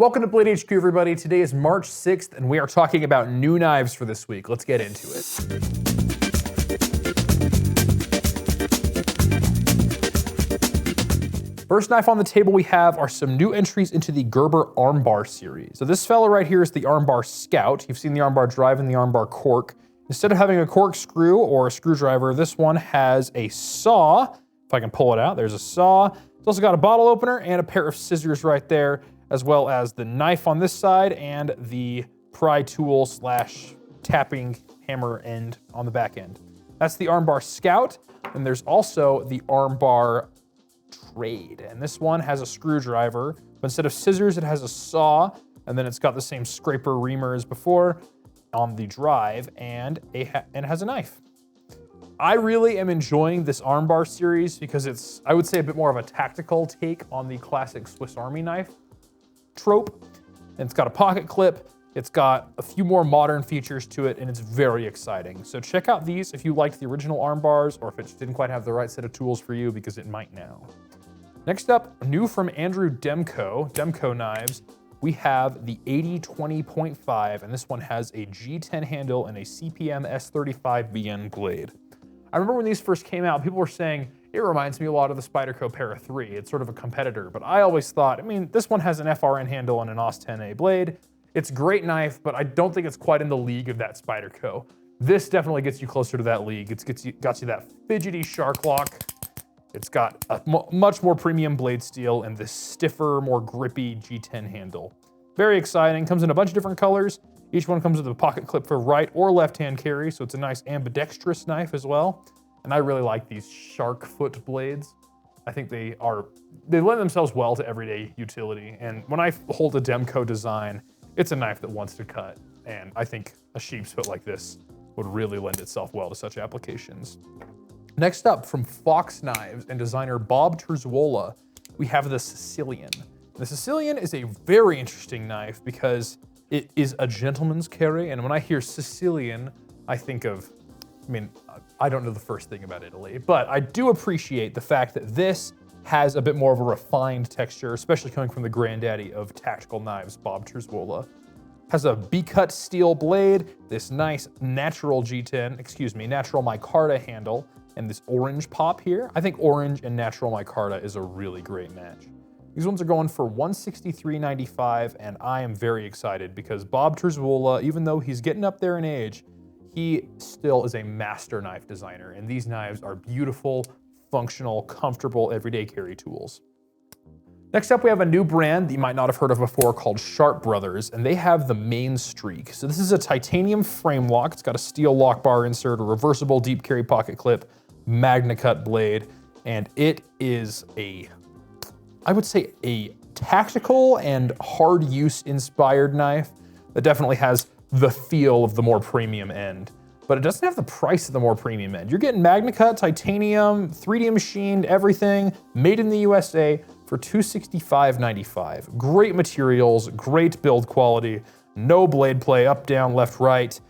Welcome to Blade HQ, everybody. Today is March 6th, and we are talking about new knives for this week. Let's get into it. First knife on the table we have are some new entries into the Gerber Armbar series. So this fella right here is the Armbar Scout. You've seen the Armbar Drive and the Armbar Cork. Instead of having a corkscrew or a screwdriver, this one has a saw. If I can pull it out, there's a saw. It's also got a bottle opener and a pair of scissors right there, as well as the knife on this side and the pry tool slash tapping hammer end on the back end. That's the Armbar Scout. And there's also the Armbar Trade. And this one has a screwdriver, but instead of scissors, it has a saw. And then it's got the same scraper reamer as before on the Drive, and it has a knife. I really am enjoying this Armbar series because it's, I would say, a bit more of a tactical take on the classic Swiss Army knife trope. And it's got a pocket clip, it's got a few more modern features to it, and it's very exciting. So check out these if you liked the original Armbars, or if it just didn't quite have the right set of tools for you, because it might now. Next up, new from Andrew Demko Knives, we have the 80-20.5, and this one has a G10 handle and a CPM S35BN blade. I remember when these first came out, people were saying, it reminds me a lot of the Spyderco Para 3. It's sort of a competitor, but I always thought, I mean, this one has an FRN handle and an AUS 10A blade. It's a great knife, but I don't think it's quite in the league of that Spyderco. This definitely gets you closer to that league. It's got you that fidgety shark lock. It's got a much more premium blade steel and this stiffer, more grippy G10 handle. Very exciting, comes in a bunch of different colors. Each one comes with a pocket clip for right or left-hand carry, so it's a nice ambidextrous knife as well. And I really like these shark foot blades. I think they lend themselves well to everyday utility. And when I hold a Demko design, it's a knife that wants to cut. And I think a sheep's foot like this would really lend itself well to such applications. Next up, from Fox Knives and designer Bob Terzuola, we have the Sicilian. The Sicilian is a very interesting knife because it is a gentleman's carry, and when I hear Sicilian, I think of, I don't know the first thing about Italy, but I do appreciate the fact that this has a bit more of a refined texture, especially coming from the granddaddy of tactical knives, Bob Terzuola. Has a B-cut steel blade, this nice natural natural micarta handle, and this orange pop here. I think orange and natural micarta is a really great match. These ones are going for $163.95, and I am very excited because Bob Terzuola, even though he's getting up there in age, he still is a master knife designer, and these knives are beautiful, functional, comfortable, everyday carry tools. Next up, we have a new brand that you might not have heard of before called Sharp Brothers, and they have the Meanstreak. So this is a titanium frame lock. It's got a steel lock bar insert, a reversible deep carry pocket clip, Magna Cut blade, and it is I would say a tactical and hard use inspired knife that definitely has the feel of the more premium end, but it doesn't have the price of the more premium end. You're getting Magna Cut, titanium, 3D machined, everything, made in the USA for $265.95. Great materials, great build quality, no blade play, up, down, left, right,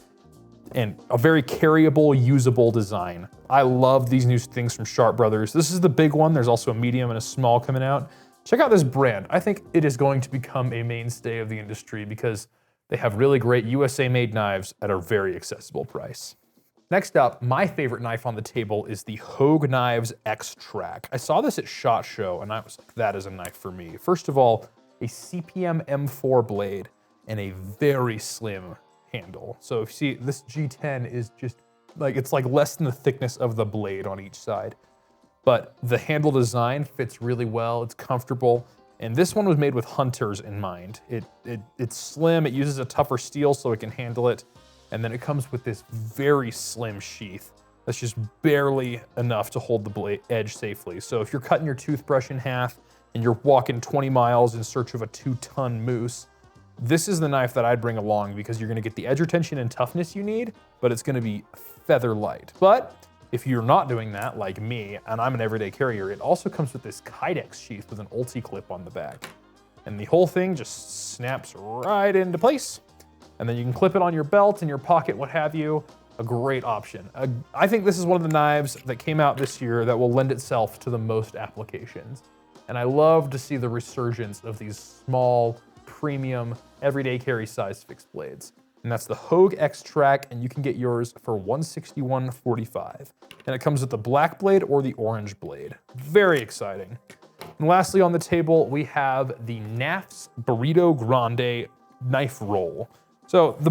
and a very carryable, usable design. I love these new things from Sharp Brothers. This is the big one. There's also a medium and a small coming out. Check out this brand. I think it is going to become a mainstay of the industry because they have really great USA-made knives at a very accessible price. Next up, my favorite knife on the table is the Hogue Extrak. I saw this at SHOT Show and I was like, that is a knife for me. First of all, a CPM M4 blade and a very slim handle. So if you see, this G10 is just it's like less than the thickness of the blade on each side. But the handle design fits really well, it's comfortable, and this one was made with hunters in mind. It's slim, it uses a tougher steel so it can handle it, and then it comes with this very slim sheath that's just barely enough to hold the blade edge safely. So if you're cutting your toothbrush in half and you're walking 20 miles in search of a 2-ton moose, this is the knife that I'd bring along because you're gonna get the edge retention and toughness you need, but it's gonna be feather light. But if you're not doing that, like me, and I'm an everyday carrier, it also comes with this Kydex sheath with an ulti clip on the back. And the whole thing just snaps right into place. And then you can clip it on your belt, in your pocket, what have you. A great option. I think this is one of the knives that came out this year that will lend itself to the most applications. And I love to see the resurgence of these small, premium, everyday carry size fixed blades. And that's the Hogue Extrak, and you can get yours for $161.45. And it comes with the black blade or the orange blade. Very exciting. And lastly on the table, we have the Knafs Burrito Grande knife roll. So the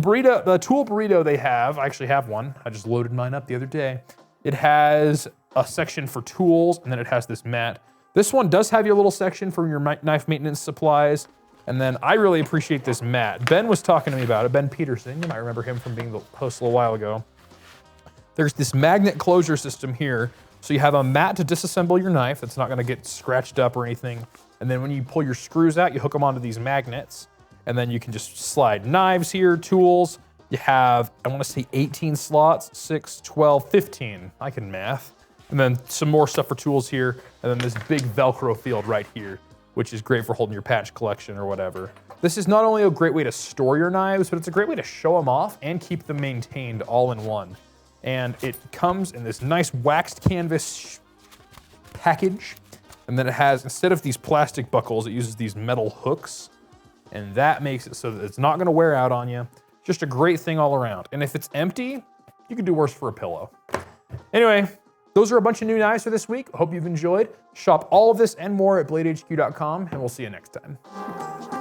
tool burrito they have, I actually have one. I just loaded mine up the other day. It has a section for tools, and then it has this mat. This one does have your little section for your knife maintenance supplies. And then I really appreciate this mat. Ben was talking to me about it, Ben Peterson. You might remember him from being the host a little while ago. There's this magnet closure system here. So you have a mat to disassemble your knife that's not gonna get scratched up or anything. And then when you pull your screws out, you hook them onto these magnets. And then you can just slide knives here, tools. You have, I wanna say 18 slots, 6, 12, 15. I can math. And then some more stuff for tools here. And then this big Velcro field right here, which is great for holding your patch collection or whatever. This is not only a great way to store your knives, but it's a great way to show them off and keep them maintained all in one. And it comes in this nice waxed canvas package. And then it has, instead of these plastic buckles, it uses these metal hooks. And that makes it so that it's not gonna wear out on you. Just a great thing all around. And if it's empty, you could do worse for a pillow. Anyway, those are a bunch of new knives for this week. Hope you've enjoyed. Shop all of this and more at bladehq.com, and we'll see you next time.